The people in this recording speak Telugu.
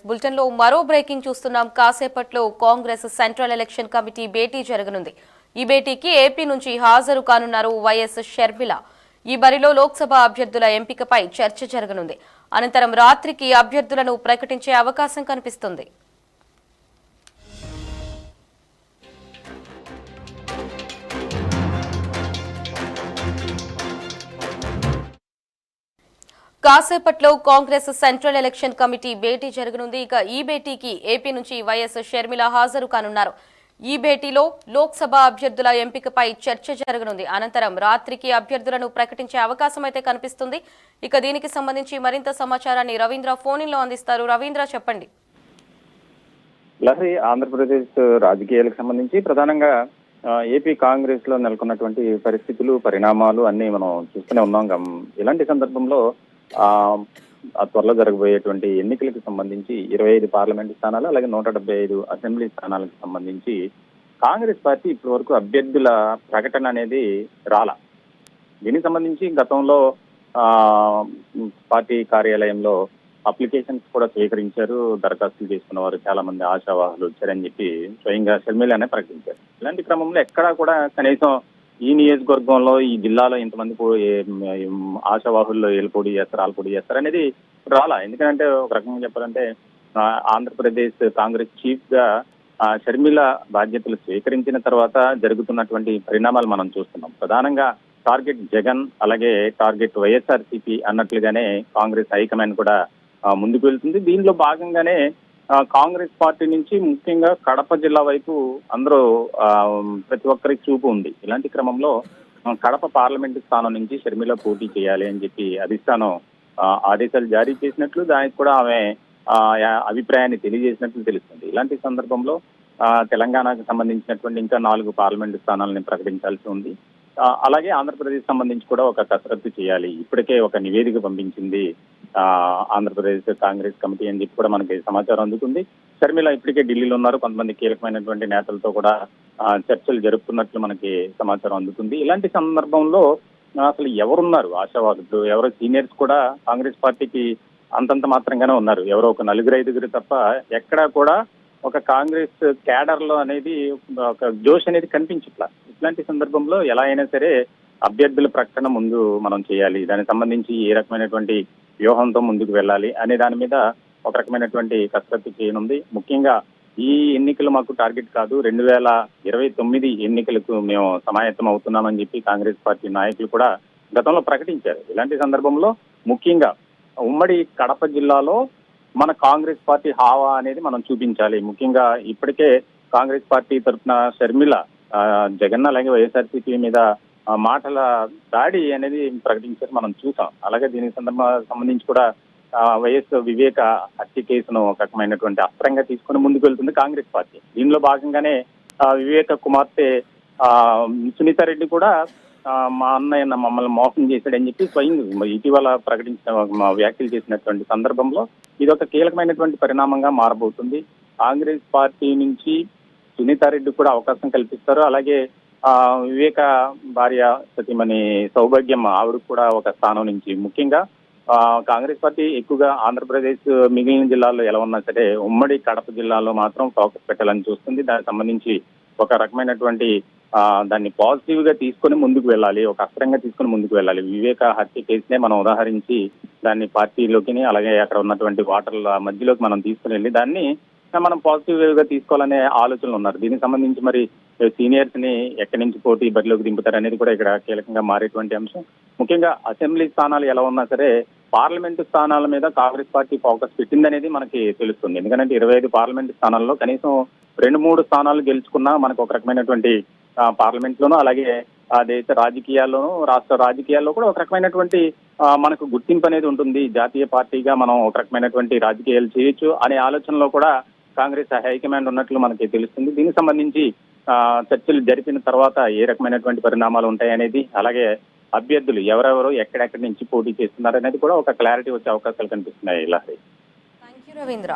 బులెటిన్ లో మరో బ్రేకింగ్ చూస్తున్నాం. కాసేపట్లో కాంగ్రెస్ సెంట్రల్ ఎలక్షన్ కమిటీ భేటీ జరగనుంది. ఈ భేటీకి ఏపీ నుంచి హాజరు కానున్నారు వైఎస్ షర్మిల. ఈ బరిలో లోక్సభ అభ్యర్థుల ఎంపికపై చర్చ జరగనుంది. అనంతరం రాత్రికి అభ్యర్థులను ప్రకటించే అవకాశం కనిపిస్తుంది. కాసేపట్లో కాంగ్రెస్ సెంట్రల్ ఎలక్షన్ కమిటీ భేటీ జరగనుంది. ఇక ఈ భేటీకి ఏపీ నుంచి వైఎస్ షర్మిల హాజరు కానున్నారు. ఈ భేటీలో లోక్సభ అభ్యర్థుల ఎంపికపై చర్చ జరగనుంది. అనంతరం రాత్రికి అభ్యర్థులను ప్రకటించే అవకాశం అయితే కనిపిస్తుంది. ఇక దీనికి సంబంధించి మరింత సమాచారాన్ని రవీంద్ర ఫోన్ లో అందిస్తారు. రవీంద్ర, చెప్పండి. లహరి, ఆంధ్రప్రదేశ్ రాజకీయాలకు సంబంధించి ప్రధానంగా ఏపీ కాంగ్రెస్ లో నెలకొన్నటువంటి పరిస్థితులు, పరిణామాలు అన్ని మనం చూస్తూనే ఉన్నాం. ఇలాంటి సందర్భంలో త్వరలో జరగబోయేటువంటి ఎన్నికలకు సంబంధించి 25 పార్లమెంటు స్థానాలు, అలాగే 175 అసెంబ్లీ స్థానాలకు సంబంధించి కాంగ్రెస్ పార్టీ ఇప్పటి వరకు అభ్యర్థుల ప్రకటన అనేది రాలా. దీనికి సంబంధించి గతంలో పార్టీ కార్యాలయంలో అప్లికేషన్స్ కూడా స్వీకరించారు. దరఖాస్తులు చేసుకున్న వారు చాలా మంది ఆశావాహులు వచ్చారని చెప్పి స్వయంగా షర్మిలనే ప్రకటించారు. ఇలాంటి క్రమంలో ఎక్కడా కూడా కనీసం ఈ నియోజకవర్గంలో, ఈ జిల్లాలో ఇంతమంది ఆశావాహుల్లో వీళ్ళు పోటీ చేస్తారు, వాళ్ళు పోటీ చేస్తారు అనేది రాలా. ఎందుకంటే ఒక రకంగా చెప్పాలంటే ఆంధ్రప్రదేశ్ కాంగ్రెస్ చీఫ్ గా షర్మిల బాధ్యతలు స్వీకరించిన తర్వాత జరుగుతున్నటువంటి పరిణామాలు మనం చూస్తున్నాం. ప్రధానంగా టార్గెట్ జగన్, అలాగే టార్గెట్ వైఎస్ఆర్సీపీ అన్నట్లుగానే కాంగ్రెస్ హైకమాండ్ కూడా ముందుకు వెళ్తుంది. దీనిలో భాగంగానే కాంగ్రెస్ పార్టీ నుంచి ముఖ్యంగా కడప జిల్లా వైపు అందరూ ప్రతి ఒక్కరికి చూపు ఉంది. ఇలాంటి క్రమంలో కడప పార్లమెంటు స్థానం నుంచి షర్మిల పోటీ చేయాలి అని చెప్పి అధిష్టానం ఆదేశాలు జారీ చేసినట్లు, దానికి కూడా ఆమె అభిప్రాయాన్ని తెలియజేసినట్లు తెలుస్తుంది. ఇలాంటి సందర్భంలో తెలంగాణకు సంబంధించినటువంటి ఇంకా 4 పార్లమెంటు స్థానాలను ప్రకటించాల్సి ఉంది. అలాగే ఆంధ్రప్రదేశ్ సంబంధించి కూడా ఒక కసరత్తు చేయాలి. ఇప్పటికే ఒక నివేదిక పంపించింది ఆంధ్రప్రదేశ్ కాంగ్రెస్ కమిటీ అని చెప్పి కూడా మనకి సమాచారం అందుతుంది. షర్మిల ఇప్పటికే ఢిల్లీలో ఉన్నారు. కొంతమంది కీలకమైనటువంటి నేతలతో కూడా చర్చలు జరుపుతున్నట్లు మనకి సమాచారం అందుతుంది. ఇలాంటి సందర్భంలో అసలు ఎవరున్నారు ఆశావాదులు, ఎవరో సీనియర్స్ కూడా కాంగ్రెస్ పార్టీకి అంతంత మాత్రంగానే ఉన్నారు. ఎవరో ఒక 4-5 తప్ప ఎక్కడా కూడా ఒక కాంగ్రెస్ క్యాడర్ లో అనేది ఒక జోష్ అనేది కనిపించట్లా. ఇట్లాంటి సందర్భంలో ఎలా అయినా సరే అభ్యర్థుల ప్రకటన ముందు మనం చేయాలి, దానికి సంబంధించి ఏ రకమైనటువంటి వ్యూహంతో ముందుకు వెళ్ళాలి అనే దాని మీద ఒక రకమైనటువంటి కసరత్తు చేయనుంది. ముఖ్యంగా ఈ ఎన్నికలు మాకు టార్గెట్ కాదు, 2029 ఎన్నికలకు మేము సమాయత్తం అవుతున్నామని చెప్పి కాంగ్రెస్ పార్టీ నాయకులు కూడా గతంలో ప్రకటించారు. ఇలాంటి సందర్భంలో ముఖ్యంగా ఉమ్మడి కడప జిల్లాలో మన కాంగ్రెస్ పార్టీ హావా అనేది మనం చూపించాలి. ముఖ్యంగా ఇప్పటికే కాంగ్రెస్ పార్టీ తరఫున షర్మిల జగన్ అలాగే వైఎస్ఆర్సీపీ మీద మాటల దాడి అనేది ప్రకటించారు, మనం చూసాం. అలాగే దీనికి సంబంధించి కూడా వైఎస్ వివేక హత్య కేసును ఒక రకమైనటువంటి అస్త్రంగా తీసుకుని ముందుకు వెళ్తుంది కాంగ్రెస్ పార్టీ. దీనిలో భాగంగానే వివేక కుమార్తె సునీత రెడ్డి కూడా మా అన్నయ్య మమ్మల్ని మోసం చేశాడని చెప్పి స్వయంగా ఇటీవల ప్రకటించిన వ్యాఖ్యలు చేసినటువంటి సందర్భంలో ఇది ఒక కీలకమైనటువంటి పరిణామంగా మారబోతుంది. కాంగ్రెస్ పార్టీ నుంచి సునీతారెడ్డి కూడా అవకాశం కల్పిస్తారు. అలాగే వివేక భార్య సతీమణి సౌభాగ్యం ఆవిడ కూడా ఒక స్థానం నుంచి, ముఖ్యంగా కాంగ్రెస్ పార్టీ ఎక్కువగా ఆంధ్రప్రదేశ్ మిగిలిన జిల్లాల్లో ఎలా ఉన్నా సరే ఉమ్మడి కడప జిల్లాలో మాత్రం ఫోకస్ పెట్టాలని చూస్తుంది. దానికి సంబంధించి ఒక రకమైనటువంటి దాన్ని పాజిటివ్ గా తీసుకొని ముందుకు వెళ్ళాలి, ఒక అస్త్రంగా తీసుకొని ముందుకు వెళ్ళాలి. వివేక హత్య కేసునే మనం ఉదాహరించి దాన్ని పార్టీలోకి అలాగే అక్కడ ఉన్నటువంటి ఓటర్ల మధ్యలోకి మనం తీసుకుని వెళ్ళి దాన్ని మనం పాజిటివ్ గా తీసుకోవాలనే ఆలోచనలు ఉన్నారు. దీనికి సంబంధించి మరి సీనియర్స్ ని ఎక్కడి నుంచి పోటీ బరిలోకి దింపుతారు అనేది కూడా ఇక్కడ కీలకంగా మారేటువంటి అంశం. ముఖ్యంగా అసెంబ్లీ స్థానాలు ఎలా ఉన్నా సరే పార్లమెంటు స్థానాల మీద కాంగ్రెస్ పార్టీ ఫోకస్ పెట్టిందనేది మనకి తెలుస్తుంది. ఎందుకంటే 25 పార్లమెంటు స్థానాల్లో కనీసం 2-3 స్థానాలు గెలుచుకున్నా మనకు ఒక రకమైనటువంటి పార్లమెంట్ లోనూ అలాగే దేశ రాజకీయాల్లోనూ రాష్ట్ర రాజకీయాల్లో కూడా ఒక రకమైనటువంటి మనకు గుర్తింపు అనేది ఉంటుంది. జాతీయ పార్టీగా మనం ఒక రకమైనటువంటి రాజకీయాలు చేయొచ్చు అనే ఆలోచనలో కూడా కాంగ్రెస్ హైకమాండ్ ఉన్నట్లు మనకి తెలుస్తుంది. దీనికి సంబంధించి చర్చలు జరిపిన తర్వాత ఏ రకమైనటువంటి పరిణామాలు ఉంటాయనేది, అలాగే అభ్యర్థులు ఎవరెవరు ఎక్కడెక్కడి నుంచి పోటీ చేస్తున్నారు అనేది కూడా ఒక క్లారిటీ వచ్చే అవకాశాలు కనిపిస్తున్నాయి. లహరి. థాంక్యూ రవీంద్ర.